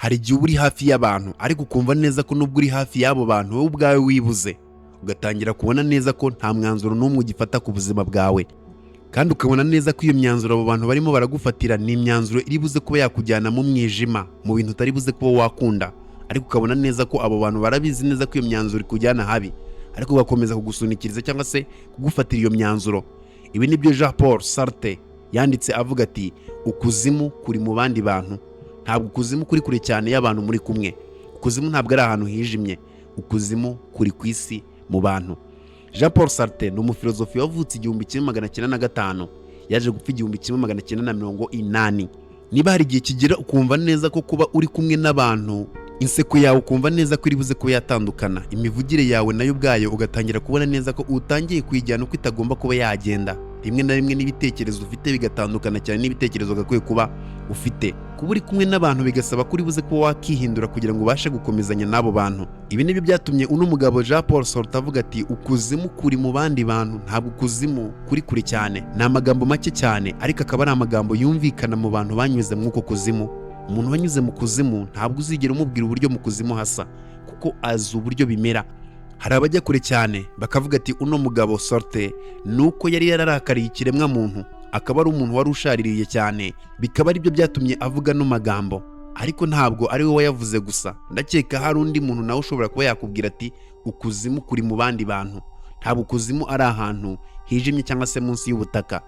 hari igihe uba uri hafi y'abantu ariko ukumva neza ko nubwo uri hafi y'abo bantu wowe ubwawe wibuze, ugatangira kubona neza ko nta mwanzuro n'umwe ugifata ku buzima bwawe, kandi ukabona neza ko iyo myanzuro abo bantu barimo baragufatira ni imyanzuro iri buze kuba yakujyana mu mwijima, mu bintu utari buze kuba wakunda, ariko ukabona neza ko abo bantu barabizi neza ko iyo myanzuro ikujyana habi, ariko ugakomeza kugusunikiriza cyangwa se kugufatira iyo myanzuro. Ibi nibyo Jean Paul Sartre yanditse avuga ati ukuzimu kuri mu bandi bantu, ntabwo ukuzimu kuri kure cyane y'abantu muri kumwe, ukuzimu ntabwo ari ahantu hijimye, ukuzimu kuri ku isi mu bantu. Jean Paul Sartre ni umufilozofi wavutse 1905, yaje gupfa 1980. Niba hari igihe kigera ukumva neza ko kuba uri kumwe n'abantu inseko yawe ukumva neza ko iri buze kuba yatandukana, imivugire yawe nayo ubwayo ugatangira kubona neza ko utangiye kuyijyana uko itagomba kuba yagenda, rimwe na rimwe n'ibitekerezo ufite bigatandukana cyane n'ibitekerezo gakwiye kuba ufite. Kuba uri kumwe n'abantu bigasaba ko uri buze kuba wakihindura kugira ngo ubashe gukomezanya n'abo bantu. Ibi nibyo byatumye uno mugabo Jean Paul Sartre avuga ati ukuzimu kuri mu bandi bantu, ntabwo ukuzimu kuri kure cyane. Ni amagambo make cyane ariko akaba ari amagambo yumvikana mu bantu banyuze mu uko kuzimu. Umuntu wanyuze mu kuzimu ntabwo uzigera umubwira uburyo mu kuzimu hasa, kuko azi uburyo bimera. Hari abajya kure cyane bakavuga ati uno mugabo Sartre nuko yari yararakariye ikiremwa muntu, akaba ari umuntu wari ushaririye cyane, bikaba ari byo byatumye avuga no magambo. Ariko ntabwo ari we wayavuze gusa, ndakeka hari undi muntu nawe ushobora kuba yakubwira ati ukuzimu kuri mu bandi bantu. Ntabwo ukuzimu ari ahantu hijimye cyangwa se munsi y'ubutaka.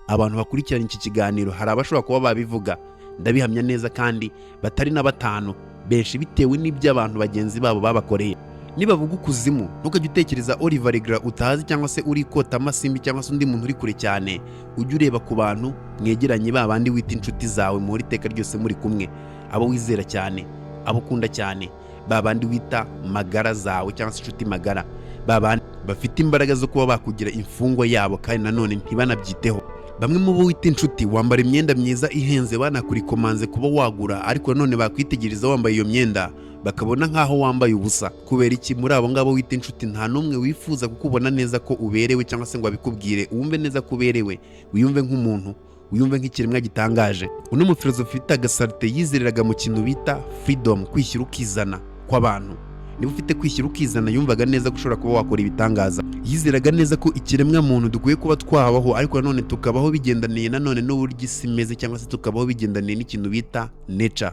Abantu bakurikirana iki kiganiro hari abashobora kuba babivuga, ndabihamya neza, kandi batari na batanu, benshi bitewe n'ibyo abantu bagenzi babo babakoreye. Nibavuga ukuzimu ntukajya utekereza Oliver Legra utazi cyangwa se uri kota amasimbi cyangwa se undi muntu uri kure cyane. Ujye ureba ku bantu mwegeranye, babandi wita inshuti zawe muri teka ryose muri kumwe, abo wizera cyane, abo ukunda cyane, babandi wita magara zawe cyangwa se inshuti magara, babandi bafite imbaraga zo kuba bakugira imfungwa yabo kandi nanone ntibanabyiteho. Bamwe mu bo wita inshuti wambara imyenda myiza ihenze banakurikomanze kuba wagura, ariko nanone bakwitegereza wambaye iyo myenda bakabona nkaho wambaye ubusa. Kubera iki? Muri abo ngabo wita inshuti nta numwe wifuza kukubona neza ko uberewe cyangwa se ngo abikubwire wumve neza ko uberewe, wiyumve nk'umuntu, wiyumve nk'ikiremwa gitangaje. Uno mufilozofi witaga Sartre yizereraga mu kintu bita freedom, kwishyira ukizana kw'abantu. Niba ufite kwishyira ukizana yumvaga neza ko ushobora kuba wakora ibitangaza. Yizeraga neza ko ikiremwa muntu dukwiye kuba twabaho, ariko nanone tukabaho bigendaniye nanone n'uburyo isi imeze, cyangwa se tukabaho bigendaniye n'ikintu bita nature,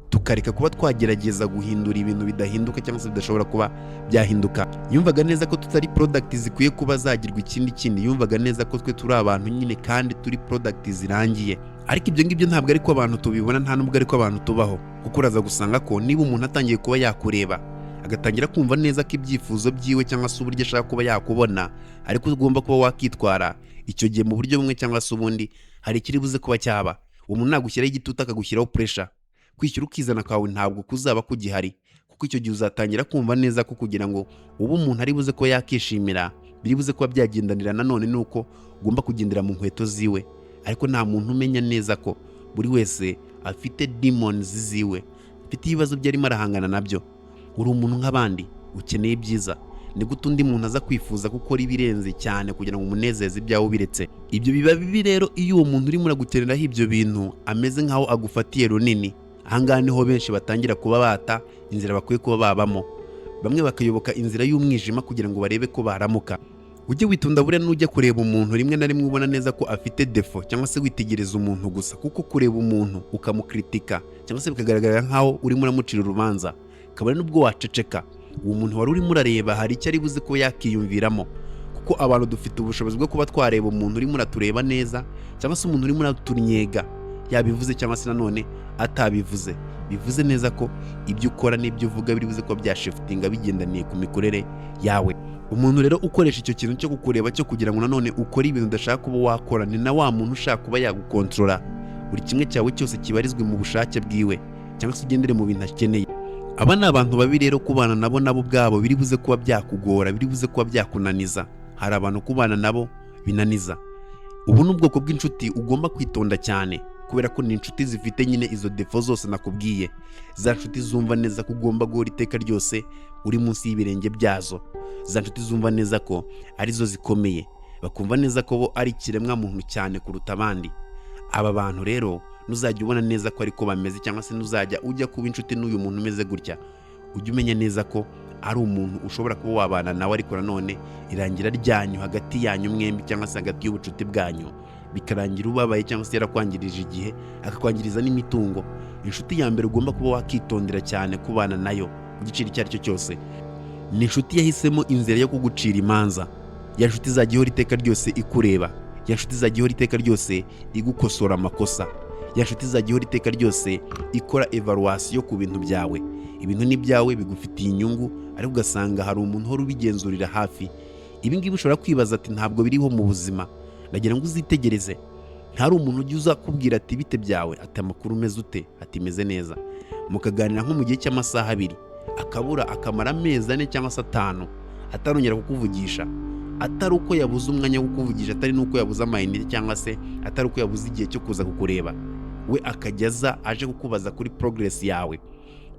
tukareka kuba twagerageza guhindura ibintu bidahinduka cyangwa se bidashobora kuba byahinduka. Yumvaga neza ko tutari product zikwiye kuba zagirwa ikindi. Yumvaga neza ko twe turi abantu nyine kandi turi product zirangiye. Ariko ibyo ngibyo ntabwo ariko abantu tubibona, nta nubwo ariko abantu tubaho, kuko uraza gusanga ko niba umuntu atangiye kuba yakureba agatangira kumva neza ko ibyifuzo byiwe cyangwa se uburyo ashaka kuba yakubona ariko ugomba kuba wakitwara, icyo gihe mu buryo bumwe cyangwa se ubundi hari ikiri buze kuba cyaba. Umuntu nagushyiraho igitutu akagushyiraho pressure, kwishyura ukizana kwawe ntabwo kuzaba kugihari, kuko icyo gihe uzatangira kumva neza ko kugira ngo ubu umuntu ari buze ko yakishimira, biri buze kuba byagendanira nanone nuko ugomba kugendera mu nkweto ziwe. Ariko nta muntu umenya neza ko buri wese afite demons ziwe, afite ibibazo bye arimo arahangana nabyo. Uri umuntu nk'abandi, ukeneye ibyiza. Ni gute undi muntu aza kwifuza gukora ibirenze cyane kugira ngo umunezeze ibyawe ubiretse? Ibyo biba bibi rero iyo uwo muntu urimo uragukeneraho ibyo bintu ameze nk'aho agufatiye runini. Ahangaha niho benshi batangira kuba bata inzira bakwiye kuba babamo. Bamwe bakayoboka inzira y'umwijima kugira ngo barebe ko baramuka. Ujye witonda buriya n'ujya kureba umuntu rimwe na rimwe ubona neza ko afite defo, cyangwa se witegereza umuntu gusa, kuko kureba umuntu ukamukritika cyangwa se bikagaragara nk'aho urimo uramucira urubanza, kabone nubwo waceceka, uwo muntu wari urimo urareba hari icyo ari buze ko yakiyumviramo. Kuko abantu dufite ubushobozi bwo kuba twareba umuntu urimo uratureba neza cyangwa se umuntu urimo uratunyega, yabivuze cyangwa se nanone atabivuze. Bivuze neza ko ibyo ukora n'ibyo uvuga biri buze kuba byashiftinga bigendaniye ku mikorere yawe. Umuntu rero ukoresha icyo kintu cyo kukureba cyo kugira ngo nanone ukore ibintu udashaka kuba wakora, ni na wa muntu ushaka kuba yagukontrola. Buri kimwe cyawe cyose kibarizwe mu bushake bwiwe cyangwa se ugendere mu bintu akeneye. Aba ni abantu babi rero, kubana nabo ubwabo biri buze kuba byakugora, biri buze kuba byakunaniza. Hari abantu kubana nabo binaniza. Ubu ni ubwoko bw'inshuti ugomba kwitonda cyane, kubera ko ni inshuti zifite nyine izo defo zose nakubwiye. Za nshuti zumva neza ko ugomba guhora iteka ryose uri munsi y'ibirenge byazo. Za nshuti zumva neza ko arizo zikomeye, bakumva neza ko bo ari ikiremwa muntu cyane kuruta abandi. Aba bantu rero nuzajya ubona neza ko ariko bameze, cyangwa se nuzajya ujya kuba inshuti n'uyu muntu umeze gutya, ujye umenya neza ko ari umuntu ushobora kuba wabana nawe, ariko nanone irangira ryanyu hagati yanyu mwembi, cyangwa se hagati y'ubucuti bwanyu bikarangira ubabaye, cyangwa se yarakwangirije igihe akakwangiriza n'imitungo. Inshuti ya mbere ugomba kuba wakitondera cyane kubana nayo ku giciro icyo ari cyo cyose, ni inshuti yahisemo inzira yo kugucira imanza. Ya nshuti izajya ihora iteka ryose ikureba, ya nshuti izajya ihora iteka ryose igukosora amakosa, ya nshuti izajya ihora iteka ryose ikora evaluation ku bintu byawe. Ibintu ni byawe, bigufitiye inyungu, ariko ugasanga hari umuntu uhora ubigenzurira hafi. Ibi ngibi ushobora kwibaza ati ntabwo biriho mu buzima. Ndagira ngo uzitegereze, ntari umuntu ujya uza kubwira ati bite byawe, ati amakuru umeze ute, ati meze neza, mukaganira nko mu gihe cy'amasaha 2, akabura akamara amezi 4 cyangwa se 5 atarongera kukuvugisha, atari uko yabuze umwanya wo kukuvugisha, atari nuko yabuze amayinite, cyangwa se atari uko yabuze igihe cyo kuza kukureba, we akajyaza aje kukubaza kuri progress yawe.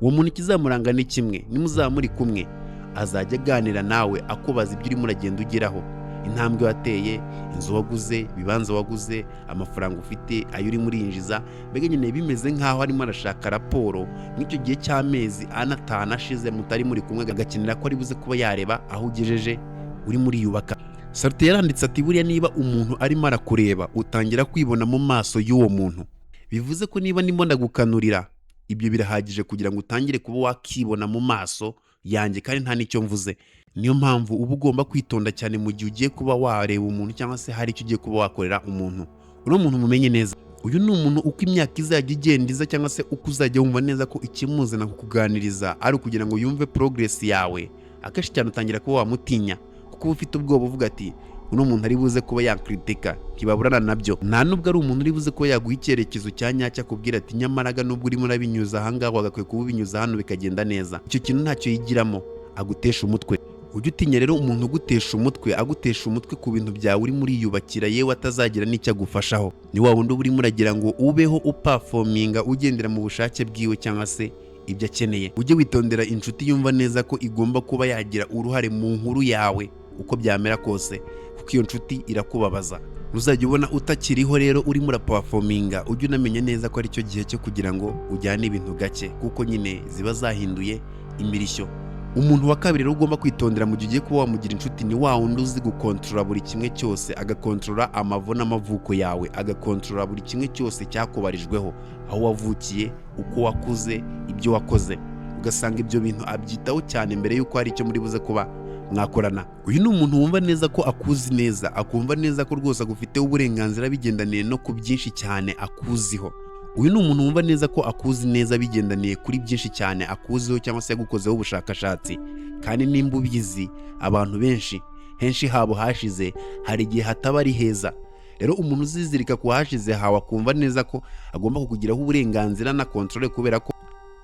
Uwo muntu ikizamuranga ni kimwe, nimuzaba muri kumwe azajya aganira nawe akubaza ibyo urimo uragenda ugeraho, intambwe wateye, inzu waguze, ibibanza waguze, amafaranga ufite, ayo urimo urinjiza. Mbega nyine bimeze nk'aho arimo arashaka raporo nk'icyo gihe cy'amezi 5 ashize mutari muri kumwe, agakenera ko ari buze kuba yareba aho ugejeje uri muri yubaka. Sarute yaranditse ati buriya niba umuntu arimo arakureba utangira kwibona mu maso y'uwo muntu, bivuze ko niba ndimo ndagukanurira ibyo birahagije kugira ngo utangire kuba wakibona mu maso yanjye, kandi nta n'icyo mvuze. Niyo mpamvu uba ugomba kwitonda cyane mu gihe ugiye kuba wareba umuntu, cyangwa se hari icyo ugiye kuba wakorera umuntu. Uno muntu mumenye neza, uyu ni umuntu uko imyaka izajya igenda iza, cyangwa se uko uzajya wumva neza ko ikimuzana kukuganiriza ari ukugira ngo yumve progress yawe, akenshi cyane utangira kuba wamutinya, kuko uba ufite ubwoba uvuga ati uno muntu ari buze kuba yakritika, ntibaburana nabyo. Nta nubwo ari umuntu uri buze kuba yaguha icyerekezo cya nyacyo akubwira ati nyamaraga nubwo urimo urabinyuza ahangaha wagakwiye kuba ubinyuza hano bikagenda neza. Icyo kintu ntacyo yigiramo, agutesha umutwe. Ujye utinya rero umuntu ugutesha umutwe, agutesha umutwe ku bintu byawe urimo uriyubakira, yewe atazagira n'icyo agufashaho. Ni wa wundi urimo uragira ngo ubeho uperforminga ugendera mu bushake bwiwe, cyangwa se ibyo akeneye. Ujye witondera inshuti yumva neza ko igomba kuba yagira uruhare mu nkuru yawe uko byamera kose, kuko iyo nshuti irakubabaza. Uzajya ubona utakiriho rero urimo uraperforminga, ujye unamenya neza ko ari cyo gihe cyo kugira ngo ujyane ibintu gake, kuko nyine ziba zahinduye imirishyo. Umuntu wa kabiri rero ugomba kwitondera mu gihe ugiye kuba wamugira inshuti ni wa wundi uzi gukontorora buri kimwe cyose, agakontorora amavu n'amavuko yawe, agakontorora buri kimwe cyose cyakubarijweho, aho wavukiye, uko wakuze, ibyo wakoze. Ugasanga ibyo bintu abyitaho cyane mbere y'uko hari icyo muri buze kuba mwakorana. Uyu ni umuntu wumva neza ko akuzi neza, akumva neza ko rwose agufiteho uburenganzira bigendaniye no ku byinshi cyane akuziho. Uyu ni umuntu wumva neza ko akuzi neza bigendaniye kuri byinshi cyane akuziho, cyangwa se yagukozeho ubushakashatsi. Kandi nimba ubizi, abantu benshi henshi habo hashize hari igihe hataba ari heza. Rero umuntu uzizirika ku hashize hawe akumva neza ko agomba kukugiraho uburenganzira na control, kubera ko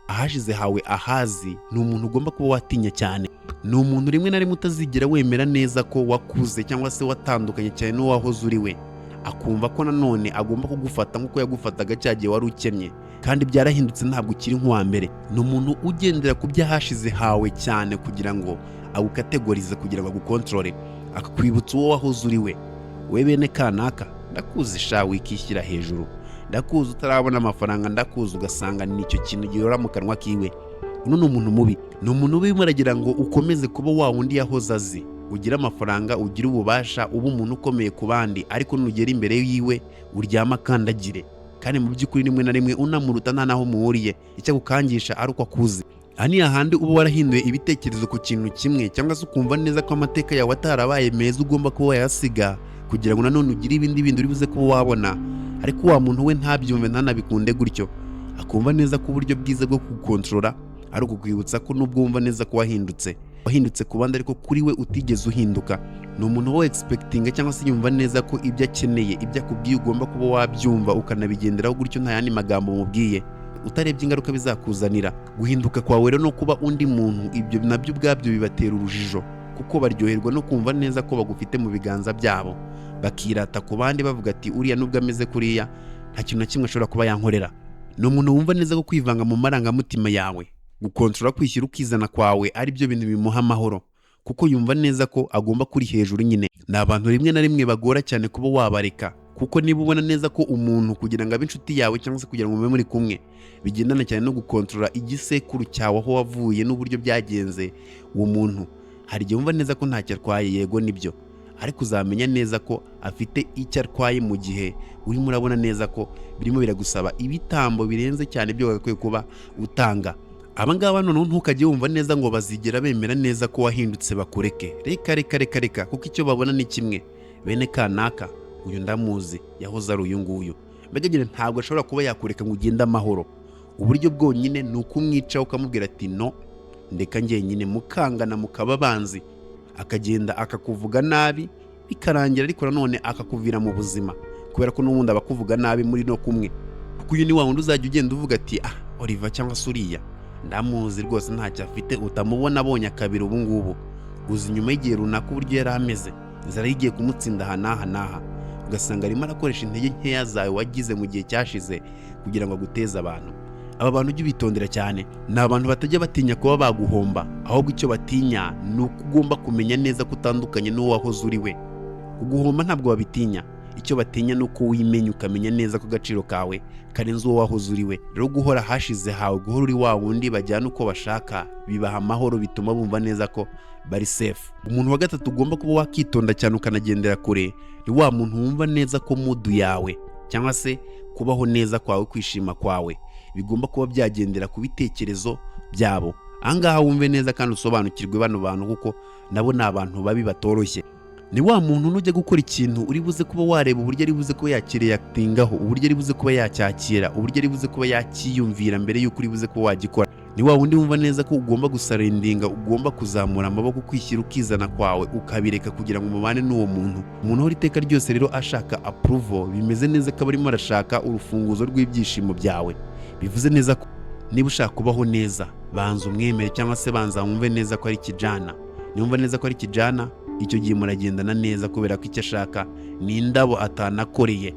ahashize hawe ahazi, ni umuntu ugomba kuba watinya cyane. Ni umuntu rimwe na rimwe utazigera wemera neza ko wakuze, cyangwa se watandukanye cyane n'uwahoze uri we, akumva ko nanone agomba kugufata nk'uko yagufataga cya gihe wari ukennye, kandi byarahindutse ntabwo ukiri nk'uwa mbere. Ni umuntu ugendera ku by'ahashize hawe cyane kugira ngo agukategorize, kugira ngo agukontorore, akakwibutsa uwo wahoze uri we. We bene kanaka, ndakuzi sha wikishyira hejuru, ndakuzi utarabona amafaranga, ndakuzi ugasanga nicyo kintu gihora mu kanwa kiwe. Uno ni umuntu mubi, ni umuntu urimo aragira ngo ukomeze kuba wa wundi yahoze azi, ugira amafaranga, ugira ububasha, uba umuntu ukomeye ku bandi, ariko nugera imbere yiwe uryama kandagire, kandi mu by'ukuri rimwe na rimwe unamuruta nta naho muhuriye, icyo gukangisha ari uko akuzi. Aha ni ahandi uba warahinduye ibitekerezo ku kintu kimwe, cyangwa se ukumva neza ko amateka yawe atarabaye meza, ugomba kuba wayasiga kugira ngo nanone ugire ibindi bintu uri buze kuba wabona. Ariko wa muntu we ntabyumve, ntanabikunde gutyo, akumva neza ko uburyo bwiza bwo kukontorora ari ukukwibutsa ko nubwo wumva neza ko wahindutse ku bandi, ariko kuri we utigeze uhinduka. Ni umuntu wo expectinga, cyangwa se yumva neza ko ibyo akeneye, ibyo akubwiye ugomba kuba wabyumva ukanabigenderaho gutyo, nta yandi magambo umubwiye, utarebye ingaruka bizakuzanira. Guhinduka kwawe rero no kuba undi muntu, ibyo nabyo ubwabyo bibatera urujijo, kuko baryoherwa no kumva neza ko bagufite mu biganza byabo, bakirata ku bandi bavuga ati uriya nubwo ameze kuriya nta kintu na kimwe ashobora kuba yankorera. Ni umuntu wumva neza ko kwivanga mu marangamutima yawe, gukontorora, kwishyira ukizana kwawe ari byo bintu bimuha amahoro, kuko yumva neza ko agomba kuri hejuru nyine. Ni abantu rimwe na rimwe bagora cyane kuba wabareka, kuko niba ubona neza ko umuntu kugira ngo abe inshuti yawe cyangwa se kugira ngo mube muri kumwe bigendana cyane no gukontorora igisekuru cyawe aho wavuye n'uburyo byagenze, uwo muntu hari igihe wumva neza ko ntacyo atwaye, yego nibyo, ariko uzamenya neza ko afite icyo atwaye mu gihe urimo urabona neza ko birimo biragusaba ibitambo birenze cyane ibyo wagakwiye kuba utanga. Aba ngaba noneho ntukajye wumva neza ngo bazigera bemera neza ko wahindutse bakureke, reka kuko icyo babona ni kimwe, bene kanaka uyu ndamuzi yahoze ari uyu nguyu, mbega nyine ntabwo ashobora kuba yakureka ngo ugende amahoro. Uburyo bwonyine ni ukumwicaho ukamubwira ati no, ndeka njyenyine, mukangana mukaba abanzi, akagenda akakuvuga nabi bikarangira, ariko nanone akakuvira mu buzima, kubera ko n'ubundi abakuvuga nabi muri no kumwe, kuko uyu ni wa wundi uzajya ugenda uvuga ati Oliver cyangwa se uriya ndamuzi rwose ntacyo afite, utamubona abonye akabiri ubu ngubu, uzi nyuma y'igihe runaka uburyo yari ameze, inzara igiye kumutsinda aha n'aha n'aha, ugasanga arimo arakoresha intege nkeya zawe wagize mu gihe cyashize kugira ngo aguteze abantu. Aba bantu ujye ubitondera cyane, ni abantu batajya batinya kuba baguhomba, ahubwo icyo batinya ni uko ugomba kumenya neza ko utandukanye n'uwo wahoze uri we. Kuguhomba ntabwo babitinya, icyo batinya ni uko wimenya ukamenya neza ko agaciro kawe karenze uwo wahoze uri we. Rero guhora hashize hawe, guhora uri wa wundi bajyana uko bashaka, bibaha amahoro, bituma bumva neza ko bari safe. Umuntu wa gatatu ugomba kuba wakitonda cyane ukanagendera kure, ni wa muntu wumva neza ko mudu yawe cyangwa se kubaho neza kwawe, kwishima kwawe bigomba kuba byagendera ku bitekerezo byabo. Ahangaha wumve neza kandi usobanukirwe bano bantu, kuko nabo ni abantu babi batoroshye. Ni wa muntu nujya gukora ikintu uri buze kuba wareba uburyo ari buze kuba yakireactingaho, uburyo ari buze kuba yacyakira, uburyo ari buze kuba yakiyumvira mbere y'uko uri buze kuba wagikora. Ni wa wundi wumva neza ko ugomba gusarendinga, ugomba kuzamura amaboko, kwishyira ukizana kwawe ukabireka kugira ngo umubane n'uwo muntu. Umuntu uhora iteka ryose rero ashaka approval, bimeze neza ko arimo arashaka urufunguzo rw'ibyishimo byawe. Bivuze neza ko niba ushaka kubaho neza, banza umwemere cyangwa se banza wumve neza ko ari kijana. Niwumva neza ko ari kijana, icyo gihe muragendana neza, kubera ko icyo ashaka ni indabo atanakoreye.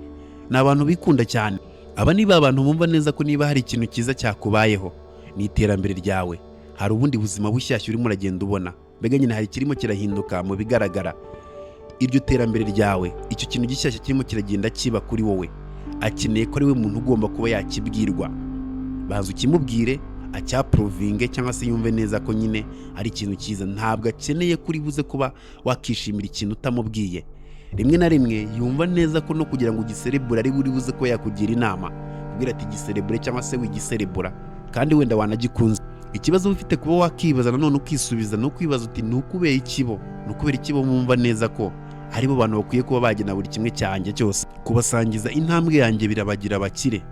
Ni abantu bikunda cyane. Aba ni ba bantu bumva neza ko niba hari ikintu cyiza cyakubayeho, ni iterambere ryawe, hari ubundi buzima bushyashya urimo uragenda ubona, mbega nyine hari kirimo kirahinduka mu bigaragara. Iryo terambere ryawe, icyo kintu gishyashya kirimo kiragenda kiba kuri wowe, akeneye ko ari we muntu ugomba kuba yakibwirwa. Banza ukimubwire, acyaprovinge cyangwa se yumve neza ko nyine ari ikintu cyiza. Ntabwo akeneye kuri buze kuba wakishimira ikintu utamubwiye. Rimwe na rimwe yumva neza ko no kugira ngo ugiserebure ari buri buze ko yakugira inama, kubwira ati giserebure cyangwa se wigiserebura, kandi wenda wanagikunze. Ikibazo ufite kuba wakibaza nanone ukisubiza no kwibaza uti ni ukubera ikibo mumva neza ko aribo bantu bakwiye kuba bagena buri kimwe cyanjye cyose, kubasangiza intambwe yanjye birabagira abakire.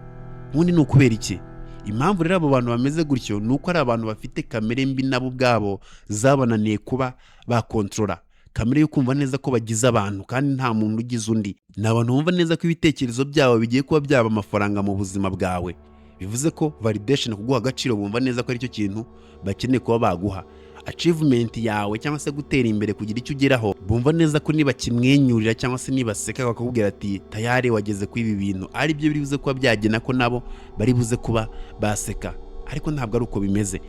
Ubundi ni ukubera iki? Impamvu rero abo bantu bameze gutyo ni uko ari abantu bafite kamere mbi nabo ubwabo zabananiye kuba bakontorora, kamere yo kumva neza ko bagize abantu kandi nta muntu ugize undi. Ni abantu bumva neza ko ibitekerezo byabo bigiye kuba byaba amafaranga mu buzima bwawe. Bivuze ko validation, kuguha agaciro, bumva neza ko aricyo kintu bakeneye kuba baguha. Achievement yawe cyangwa se gutera imbere, kugira icyo ugeraho, bumva neza ko niba kimwenyurira cyangwa se niba seka bakakubwira ati tayari wageze ku ibi bintu, ari byo biri buze kuba byagena ko nabo bari buze kuba baseka. Ariko ntabwo ari uko bimeze.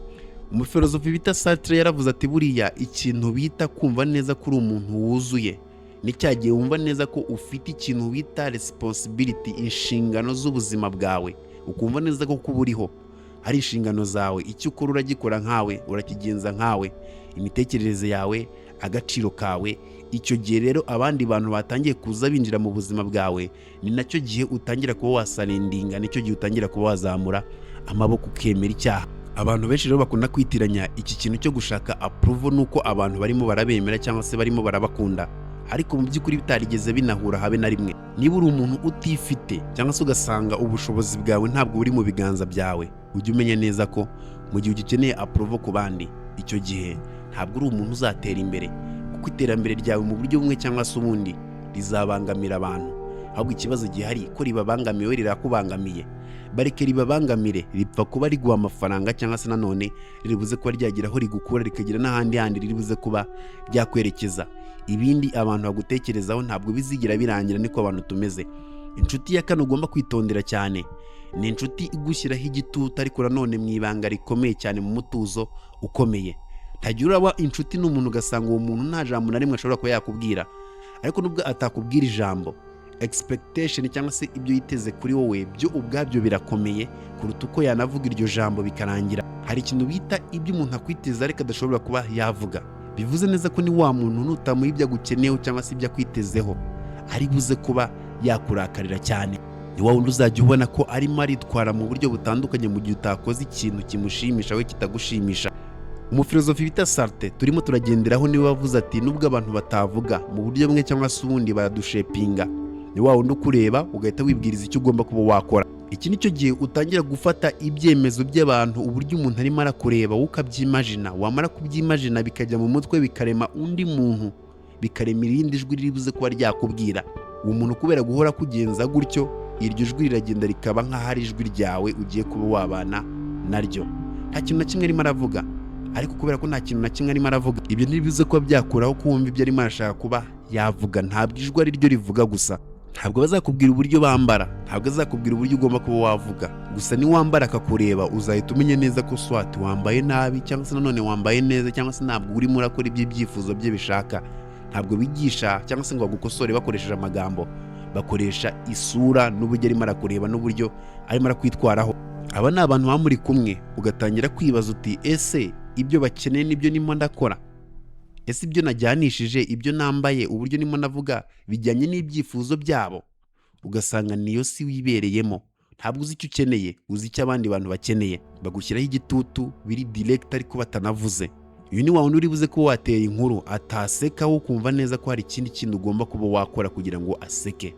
Umufilozofi bita Sartre yaravuze ati buriya ikintu bita kumva neza ko uri umuntu wuzuye ni cyagiye wumva neza ko ufite ikintu bita responsibility, inshingano z'ubuzima bwawe, ukumva neza ko kuba uriho hari inshingano zawe, icyo ukora uragikora nkawe, urakigenza nkawe, imitekerereze yawe, agaciro kawe. Icyo gihe rero abandi bantu batangiye kuza binjira mu buzima bwawe, ni nacyo gihe utangira kuba wasarendinga, nicyo gihe utangira kuba wazamura amaboko ukemera icyaha. Abantu benshi rero bakunda kwitiranya iki kintu cyo gushaka approval nuko abantu barimo barabemera cyangwa se barimo barabakunda, ariko mu by'ukuri bitarigeze binahura habe na rimwe. Niba uri umuntu utifite cyangwa se ugasanga ubushobozi bwawe ntabwo buri mu biganza byawe, ujye umenya neza ko mu gihe ugikeneye approval ku bandi, icyo gihe ntabwo uri umuntu uzatera imbere, kuko iterambere ryawe mu buryo bumwe cyangwa se ubundi rizabangamira abantu. Ahubwo ikibazo gihari ko ribabangamiye rirakubangamiye. Bareke ribabangamire, ripfa kuba riguha amafaranga cyangwa se nanone riribuze kuba ryagira aho rigukura rikagira n'ahandi handi riribuze kuba ryakwerekeza. Ibindi abantu bagutekerezaho ntabwo bizigira birangira, niko abantu tumeze. Inshuti ya kane ugomba kwitondera cyane ni inshuti igushyiraho igitutu, ariko nanone mu ibanga rikomeye cyane, mu mutuzo ukomeye. Ntagira uraba inshuti n'umuntu ugasanga uwo muntu nta jambo na rimwe ashobora kuba yakubwira, ariko nubwo atakubwira ijambo, expectation cyangwa se ibyo yiteze kuri wowe byo ubwabyo birakomeye kuruta uko yanavuga iryo jambo bikarangira. Hari ikintu bita ibyo umuntu akwiteza ariko adashobora kuba yavuga. Bivuze neza ko ni wa muntu nutamuha ibyo agukeneyeho cyangwa se ibyo akwitezeho ari buze kuba yakurakarira cyane. Ni wa wundi uzajya ubona ko arimo aritwara mu buryo butandukanye mu gihe utakoze ikintu kimushimisha we kitagushimisha. Umufilozofi bita Sartre turimo turagenderaho niwe wavuze ati nubwo abantu batavuga mu buryo bumwe cyangwa se ubundi baradushepinga, ni wa wundi ukureba ugahita wibwiriza icyo ugomba kuba wakora. Iki nicyo gihe utangira gufata ibyemezo by'abantu, uburyo umuntu arimo arakureba wowe ukabyimajina, wamara kubyimajina bikajya mu mutwe bikarema undi muntu, bikarema irindi jwi ribuze kuba ryakubwira. Uwo muntu kubera guhora kugenza gutyo, iryo jwi riragenda rikaba nk'aho ari ijwi ryawe ugiye kuba wabana naryo. Nta kintu na kimwe arimo aravuga, ariko kubera ko nta kintu na kimwe arimo aravuga, ibyo ntibivuze kuba byakuraho kumva ibyo arimo arashaka kuba yavuga. Ntabwo ijwi ari ryo rivuga gusa, ntabwo bazakubwira uburyo bambara, ntabwo azakubwira uburyo ugomba kuba wavuga, gusa niwambara akakureba uzahita umenya neza ko swati wambaye nabi cyangwa se nanone wambaye neza, cyangwa se ntabwo urimo urakora iby'ibyifuzo bye bishaka. Ntabwo bigisha cyangwa se ngo bagukosore bakoresheje amagambo, bakoresha isura n'uburyo arimo arakureba n'uburyo arimo arakwitwaraho. Aba ni abantu baba muri kumwe, ugatangira kwibaza uti ese ibyo bakeneye nibyo nimo ndakora? Ese ibyo najyanishije, ibyo nambaye, uburyo nimo navuga bijyanye n'ibyifuzo byabo? Ugasanga niyo si wibereyemo. Ntabwo uzi icyo ukeneye, uzi icyo abandi bantu bakeneye. Bagushyiraho igitutu biri direct ariko batanavuze. Uyu ni wa wundi uri buze kuba watera inkuru ataseka wo kumva neza ko hari ikindi kintu ugomba kuba wakora kugira ngo aseke.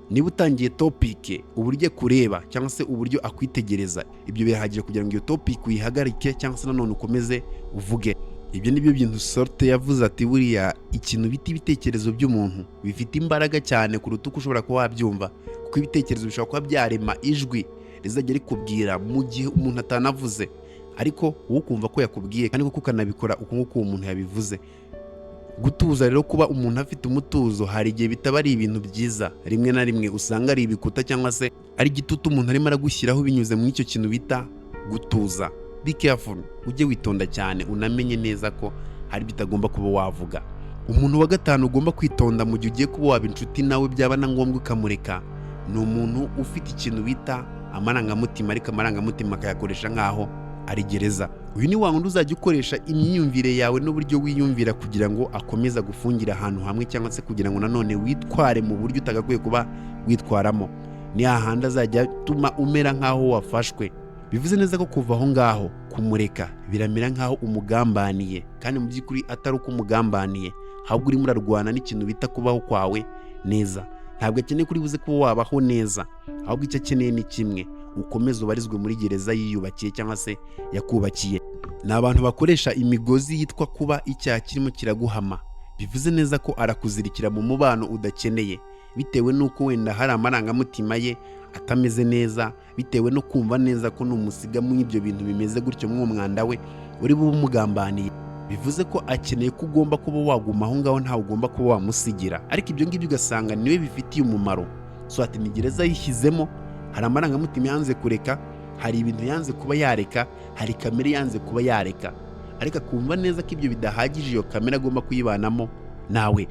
Niba utangiye topic, uburyo kureba cyangwa se uburyo akwitegereza, ibyo birahagije kugira ngo iyo topic uyihagarike cyangwa se nanone ukomeze uvuge. Ibyo nibyo bintu Sartre yavuze ati buriya ikintu bita ibitekerezo by'umuntu bifite imbaraga cyane kuruta uko ushobora kuba wabyumva, kuko ibitekerezo bishobora kuba byarema ijwi rizajya rikubwira mu gihe umuntu atanavuze, ariko wowe ukumva ko yakubwiye kandi kuko ukanabikora uko nguko uwo muntu yabivuze. Gutuza rero, kuba umuntu afite umutuzo, hari igihe bitaba ari ibintu byiza. Rimwe na rimwe usanga ari ibikuta cyangwa se ari igitutu umuntu arimo aragushyiraho binyuze muri icyo kintu bita gutuza. Be careful, ujye witonda cyane, unamenye neza ko hari bitagomba kuba wavuga. Umuntu wa gatanu ugomba kwitonda mu gihe ugiye kuba waba inshuti nawe byaba na ngombwa ukamureka, ni umuntu ufite ikintu bita amarangamutima, ariko amarangamutima akayakoresha nk'aho ari gereza. Uyu ni wa wundi uzajya ukoresha imyiyumvire yawe n'uburyo wiyumvira kugira ngo akomeza gufungira ahantu hamwe, cyangwa se kugira ngo nanone witware mu buryo utagakwiye kuba witwaramo. Ni hahandi azajya atuma umera nk'aho wafashwe. Bivuze neza ko kuva aho ngaho kumureka biramera nk'aho umugambaniye, kandi mu by'ukuri atari uko umugambaniye, ahubwo urimo urarwana n'ikintu bita kubaho kwawe neza. Ntabwo akeneye kuri buze kuba wabaho neza, ahubwo icyo akeneye ni kimwe: ukomeze ubarizwe muri gereza yiyubakiye cyangwa se yakubakiye. Ni abantu bakoresha imigozi yitwa kuba icyaha kirimo kiraguhama. Bivuze neza ko arakuzirikira mu mubano udakeneye, bitewe n'uko wenda hari amarangamutima ye atameze neza, bitewe no kumva neza ko numusiga mu ibyo bintu bimeze gutyo mu mwanda we uri bube umugambaniye. Bivuze ko akeneye ko ugomba kuba waguma aho ngaho, ntawe ugomba kuba wamusigira. Ariko ibyo ngibyo ugasanga niwe bifitiye umumaro. So ati ni gereza yishyizemo, hari amarangamutima yanze kureka, hari ibintu yanze kuba yareka, hari kamere yanze kuba yareka, ariko akumva neza ko ibyo bidahagije iyo kamere agomba kuyibanamo nawe.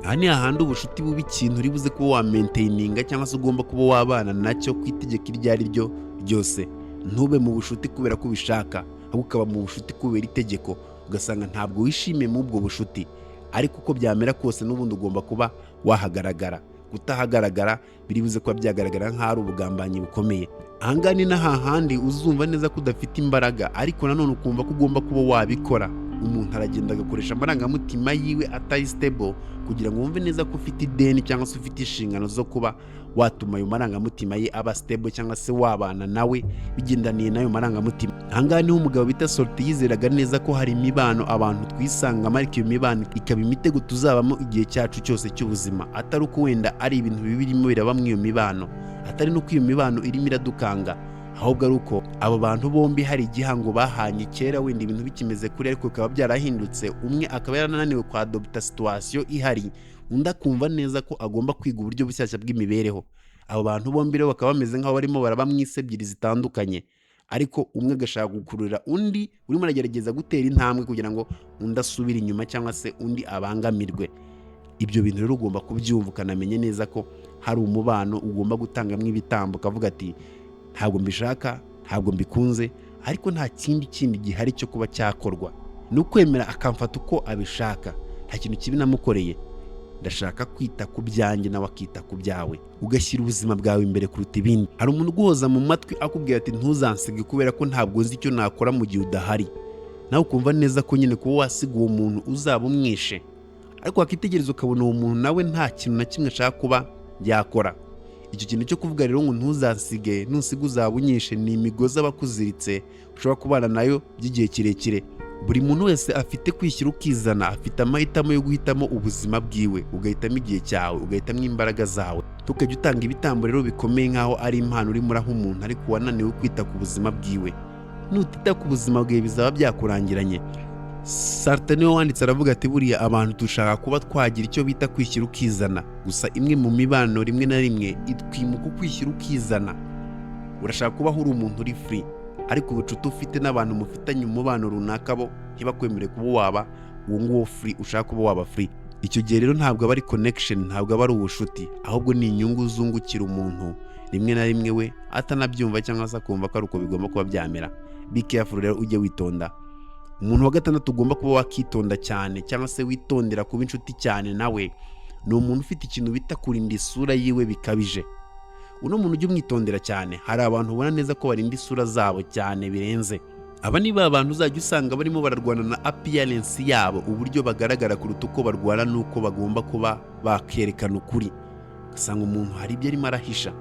Aha ni hahandi ubushuti buba ikintu uri buze kuba wamaintaininga cyangwa se ugomba kuba wabana nacyo ku itegeko iryo ari ryo ryose. Ntube mu bushuti kubera ko ubishaka, ahubwo ukaba mu bushuti kubera itegeko. Ugasanga ntabwo wishimiye mu ubwo bushuti, ariko uko byamera kose n'ubundi ugomba kuba wahagaragara. Kutahagaragara biri buze kuba byagaragara nk'aho ari ubugambanyi bukomeye. Ahangaha ni n'ahahandi uzumva neza ko udafite imbaraga, ariko nanone ukumva ko ugomba kuba wabikora. Umuntu aragenda agakoresha amarangamutima yiwe atari stable kugira ngo wumve neza ko ufite ideni cyangwa se ufite inshingano zo kuba watuma ayo marangamutima ye aba stable, cyangwa se wabana nawe bigendaniye n'ayo marangamutima. Ahangaha niho umugabo bita Sartre yizeraga neza ko hari imibano abantu twisangamo, ariko iyo mibano ikaba imitego tuzabamo igihe cyacu cyose cy'ubuzima. Atari uko wenda ari ibintu bibi birimo biraba mu iyo mibano, atari nuko iyo mibano irimo iradukanga, ahubwo ari uko abo bantu bombi hari igihango bahanye kera, wenda ibintu bikimeze kuri ariko bikaba byarahindutse. Umwe akaba yarananiwe kwa adopta situation ihari, undi akumva neza ko agomba kwiga uburyo bushyashya bw'imibereho. Abo bantu bombi rero bakaba bameze nk'aho barimo baraba mu isi ebyiri zitandukanye, ariko umwe agashaka gukurura undi urimo aragerageza gutera intambwe kugira ngo undi asubire inyuma cyangwa se undi abangamirwe. Ibyo bintu rero ugomba kubyumva ukanamenya neza ko hari umubano ugomba gutangamo ibitambo ukavuga ati ntabwo mbishaka, ntabwo mbikunze, ariko nta kindi gihari cyo kuba cyakorwa. Ni ukwemera akamfata uko abishaka, nta kintu kibi namukoreye, ndashaka kwita ku byanjye nawe akita ku byawe, ugashyira ubuzima bwawe imbere kuruta ibindi. Hari umuntu uguhoza mu matwi akubwira ati ntuzansige kubera ko ntabwo nzi icyo nakora mu gihe udahari, nawe ukumva neza ko nyine kuba wasiga uwo muntu uzaba umwishe, ariko wakitegereza ukabona uwo muntu nawe nta kintu na kimwe ashaka kuba yakora. Icyo kintu cyo kuvuga rero ngo ntuzansige, nusiga uzaba unyishe, ni imigozi aba akuziritse ushobora kubana nayo by'igihe kirekire. Buri muntu wese afite kwishyira ukizana, afite amahitamo yo guhitamo ubuzima bwiwe, ugahitamo igihe cyawe, ugahitamo imbaraga zawe. Tukajya utanga ibitambo rero bikomeye nk'aho ari impano urimo uraha umuntu ariko wananiwe kwita ku buzima bwiwe. Nutita ku buzima bwawe bizaba byakurangiranye. Sartre niwe wanditse aravuga ati buriya abantu dushaka kuba twagira icyo bita kwishyira ukizana, gusa imwe mu mibano rimwe na rimwe itwimuka ukwishyira ukizana. Urashaka kuba uri umuntu uri free, ariko ubucuti ufite n'abantu mufitanye umubano runaka bo ntibakwemerere kuba waba uwo nguwo free ushaka kuba waba free. Icyo gihe rero ntabwo aba ari connection, ntabwo aba ari ubushuti, ahubwo ni inyungu zungukira umuntu rimwe na rimwe we atanabyumva cyangwa se akumva ko ari uko bigomba kuba byamera. Be careful rero, ujye witonda. Umuntu wa gatandatu ugomba kuba wakitonda cyane cyangwa se witondera kuba inshuti cyane nawe, ni umuntu ufite ikintu bita kurinda isura yiwe bikabije. Uno muntu ujye umwitondera cyane. Hari abantu ubona neza ko barinda isura zabo cyane birenze. Aba ni ba bantu uzajya usanga barimo bararwana na appearance yabo, uburyo bagaragara kuruta uko barwana n'uko bagomba kuba bakerekana ukuri. Ugasanga umuntu hari ibyo arimo arahisha,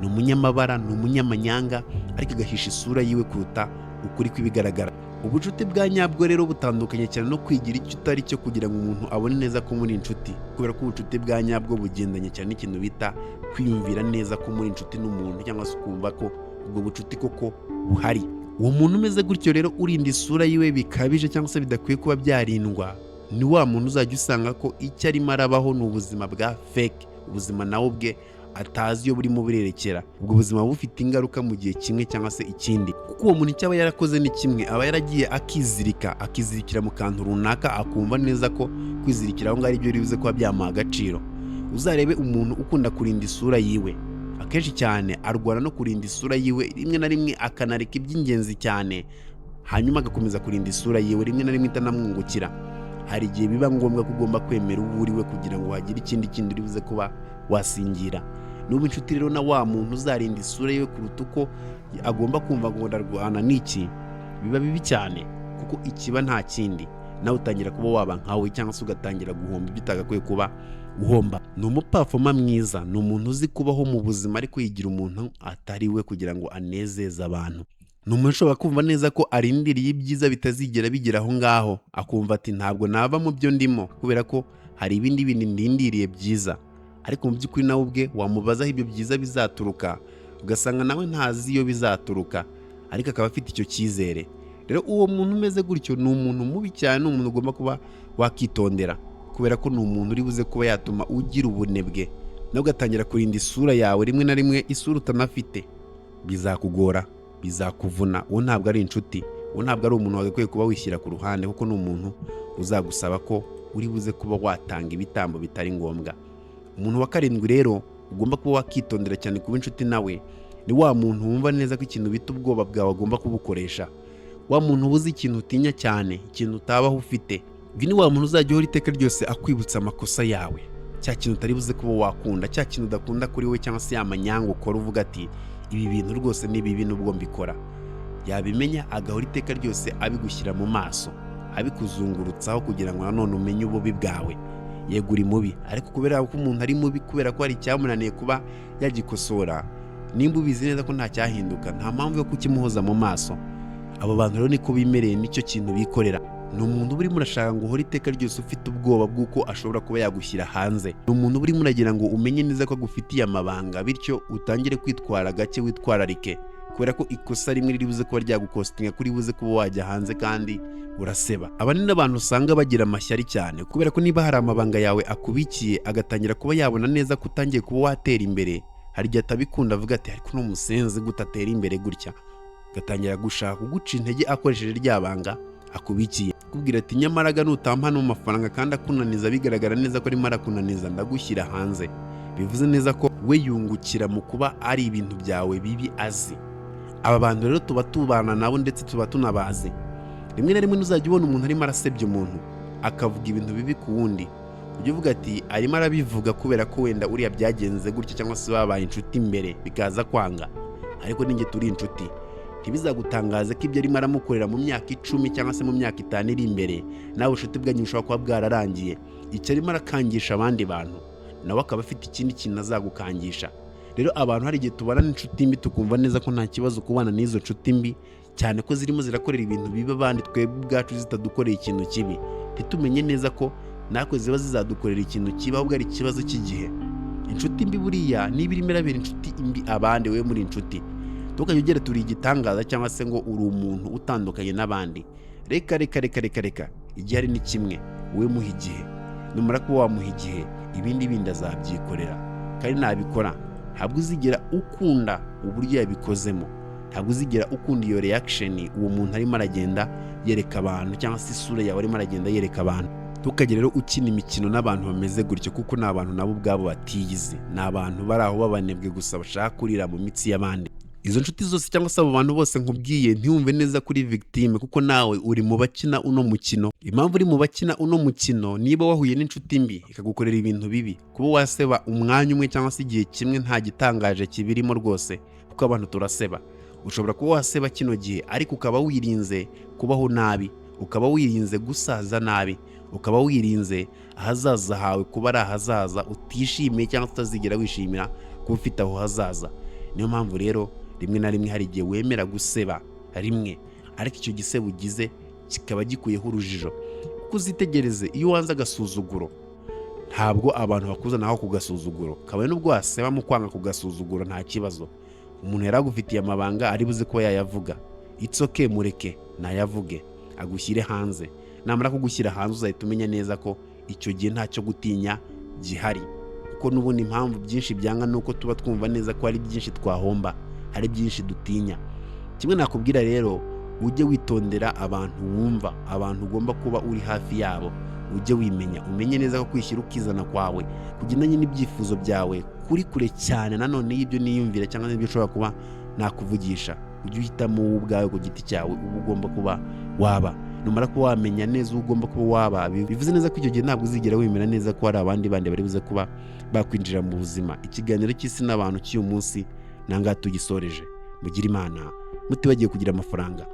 ni umunyamabara, ni umunyamanyanga, ariko agahisha isura yiwe kuruta ukuri kw'ibigaragara. Ubucuti bwa nyabwo rero butandukanye cyane no kwigira icyo utari cyo kugira ngo umuntu abone neza ko muri inshuti, kubera ko ubucuti bwa nyabwo bugendanye cyane n'ikintu bita kwiyumvira neza ko muri inshuti n'umuntu, cyangwa se ukumva ko ubwo bucuti koko buhari. Uwo muntu umeze gutyo rero urinda isura yiwe bikabije cyangwa se bidakwiye kuba byarindwa, ni wa muntu uzajya usanga ko icyo arimo arabaho ni ubuzima bwa fake, ubuzima nawe ubwe atazi iyo burimo burerekera. Ubwo buzima bufite ingaruka mu gihe kimwe cyangwa se ikindi, kuko uwo muntu icyo aba yarakoze ni kimwe, aba yaragiye akizirikira mu kantu runaka, akumva neza ko kwizirikira aho ngaho ari byo bivuze kuba byamuha agaciro. Uzarebe umuntu ukunda kurinda isura yiwe, akenshi cyane arwana no kurinda isura yiwe, rimwe na rimwe akanareka iby'ingenzi cyane, hanyuma agakomeza kurinda isura yiwe, rimwe na rimwe itanamwungukira. Hari igihe biba ngombwa ko ugomba kwemera uwo uriwe kugira ngo hagire ikindi kintu uribuze kuba wasingira. Nuba inshuti rero na wa muntu uzarinda isura yiwe kuruta uko agomba kumva ngo ndarwana n'iki, biba bibi cyane, kuko ikiba nta kindi, nawe utangira kuba waba nkawe cyangwa se ugatangira guhomba ibyo utagakwiye kuba uhomba. Ni umupafoma mwiza, ni umuntu uzi kubaho mu buzima ariko yigira umuntu atari we kugira ngo anezeze abantu. Ni umuntu ushobora kumva neza ko arindiriye ibyiza bitazigera bigera aho ngaho, akumva ati ntabwo nava mu byo ndimo kubera ko hari ibindi bintu ndindiriye byiza, ariko mu by'ukuri nawe ubwe wamubaza aho ibyo byiza bizaturuka, ugasanga nawe ntazi iyo bizaturuka, ariko akaba afite icyo cyizere. Rero uwo muntu umeze gutyo ni umuntu mubi cyane, ni umuntu ugomba kuba wakitondera, kubera ko ni umuntu uri buze kuba yatuma ugira ubunebwe, nawe ugatangira kurinda isura yawe, rimwe na rimwe isura utanafite. Bizakugora, bizakuvuna. Uwo ntabwo ari inshuti, uwo ntabwo ari umuntu wagakwiye kuba wishyira ku ruhande, kuko ni umuntu uzagusaba ko uri buze kuba watanga ibitambo bitari ngombwa. Umuntu wa karindwi rero ugomba kuba wakitondera cyane kuba inshuti nawe, ni wa muntu wumva neza ko ikintu bita ubwoba bwawe agomba kubukoresha. Wa muntu ubuze ikintu utinya cyane, ikintu utabaho ufite. Uyu ni wa muntu uzajya uhora iteka ryose akwibutsa amakosa yawe, cya kintu utari buze kuba wakunda, cya kintu udakunda kuri we, cyangwa se yamanyanga ukora uvuga ati ibi bintu rwose ni bibi nubwo mbikora. Yabimenya agahora iteka ryose abigushyira mu maso, abikuzungurutsaho kugira ngo nanone umenye ububi bwawe. Yego uri mubi, ariko kubera ko umuntu ari mubi kubera ko hari icyamunaniye kuba yagikosora, nimba ubizi neza ko nta cyahinduka, nta mpamvu yo kukimuhoza mu maso. Abo bantu rero niko bimereye, nicyo kintu bikorera. Ni umuntu urimo urashaka ngo uhore iteka ryose ufite ubwoba bw'uko ashobora kuba yagushyira hanze. Ni umuntu urimo uragira ngo umenye neza ko agufitiye amabanga, bityo utangire kwitwara gake, witwararike, kubera ko ikosa rimwe riri buze kuba ryagukostinga kuri buze kuba wajya hanze kandi uraseba. Aba ni n'abantu usanga bagira amashyari cyane, kubera ko niba hari amabanga yawe akubikiye agatangira kuba yabona neza ko utangiye kuba watera imbere, hari igihe atabikunda avuga ati ariko n'umusenzi gutatera imbere gutya, agatangira gushaka kuguca intege akoresheje rya banga akubikiye. akakubwira ati nyamara nutampa no mafaranga kandi akunaniza bigaragara neza ko arimo arakunaniza ndagushyira hanze. Bivuze neza ko we yungukira mu kuba ari ibintu byawe bibi azi. Aba bantu rero tuba tubana nabo ndetse tuba tunabazi. Rimwe na rimwe uzajya ubona umuntu arimo arasebya umuntu akavuga ibintu bibi ku wundi, ujye uvuga ati arimo arabivuga kubera ko wenda uriya byagenze gutya cyangwa se babaye inshuti imbere bikaza kwanga, ariko ninjye turi inshuti. Ntibizagutangaze ko ibyo arimo aramukorera mu myaka 10 cyangwa se mu myaka 5 iri imbere nawe ubucuti bwanyu bushobora kuba bwararangiye. Icyo arimo arakangisha abandi bantu nawe akaba afite ikindi kintu azagukangisha. Rero abantu hari igihe tubana n'inshuti mbi tukumva neza ko nta kibazo kubana n'izo nshuti mbi, cyane ko zirimo zirakorera ibintu bibi abandi twebwe ubwacu zitadukoreye ikintu kibi. Ntitumenye neza ko natwe ziba zizadukorera ikintu kibi, ahubwo ari ikibazo cy'igihe. Inshuti mbi buriya niba irimo irabera inshuti mbi abandi, we muri inshuti tukajya ugera turi igitangaza cyangwa se ngo uri umuntu utandukanye n'abandi. Reka igihe ari ni kimwe, we muha igihe. Numara kuba wamuha igihe ibindi bindi azabyikorera, kandi nabikora ntabwo uzigera ukunda uburyo yabikozemo, ntabwo uzigera ukunda iyo reaction uwo muntu arimo aragenda yereka abantu cyangwa se isura yawe arimo aragenda yereka abantu. Tukagera rero ukina imikino n'abantu bameze gutyo, kuko ni abantu nabo ubwabo batiyizi, ni abantu bari aho babanebwe gusa bashaka kurira mu mitsi y'abandi. Izo nshuti zose cyangwa se abo bantu bose nkubwiye ntiwumve neza kuri victime, kuko nawe uri mu bakina uno mukino. Impamvu uri mu bakina uno mukino, niba wahuye n'inshuti mbi ikagukorera ibintu bibi, kuba waseba umwanya umwe cyangwa se igihe kimwe nta gitangaje kibirimo rwose, kuko abantu turaseba. Ushobora kuba waseba kino gihe ariko ukaba wirinze kubaho nabi, ukaba wirinze gusaza nabi, ukaba wirinze ahazaza hawe kuba ari ahazaza utishimiye cyangwa utazigera wishimira kuba ufite aho hazaza. Niyo mpamvu rero rimwe na rimwe hari igihe wemera guseba rimwe, ariko icyo gisebo ugize kikaba gikuyeho urujijo. Kuko uzitegereze, iyo wanze agasuzuguro ntabwo abantu bakuzanaho ku gasuzuguro, kabone n'ubwo waseba mu kwanga ku gasuzuguro nta kibazo. Umuntu yaragufitiye amabanga ari buze ko yayavuga, it's okay, mureke nayavuge agushyire hanze. Namara kugushyira hanze uzahita umenya neza ko icyo gihe ntacyo gutinya gihari, kuko n'ubundi impamvu byinshi byanga nuko tuba twumva neza ko hari byinshi twahomba, hari byinshi dutinya. Kimwe nakubwira rero, ujye witondera abantu wumva, abantu ugomba kuba uri hafi yabo. Ujye wimenya, umenye neza ko kwishyira ukizana kwawe kugendanye n'ibyifuzo byawe kuri kure cyane nanone y'ibyo niyumvira cyangwa n'ibyo ushobora kuba nakuvugisha. Ujye uhitamo wowe ubwawe ku giti cyawe uba ugomba kuba waba. Numara kuba wamenya neza uwo ugomba kuba waba, bivuze neza ko icyo gihe ntabwo uzigera wemera neza ko hari abandi bandi bari buze kuba bakwinjira mu buzima. Ikiganiro cy'isi n'abantu cy'uyu munsi nangaha tugisoreje. Mugire Imana, mutibagiye kugira amafaranga.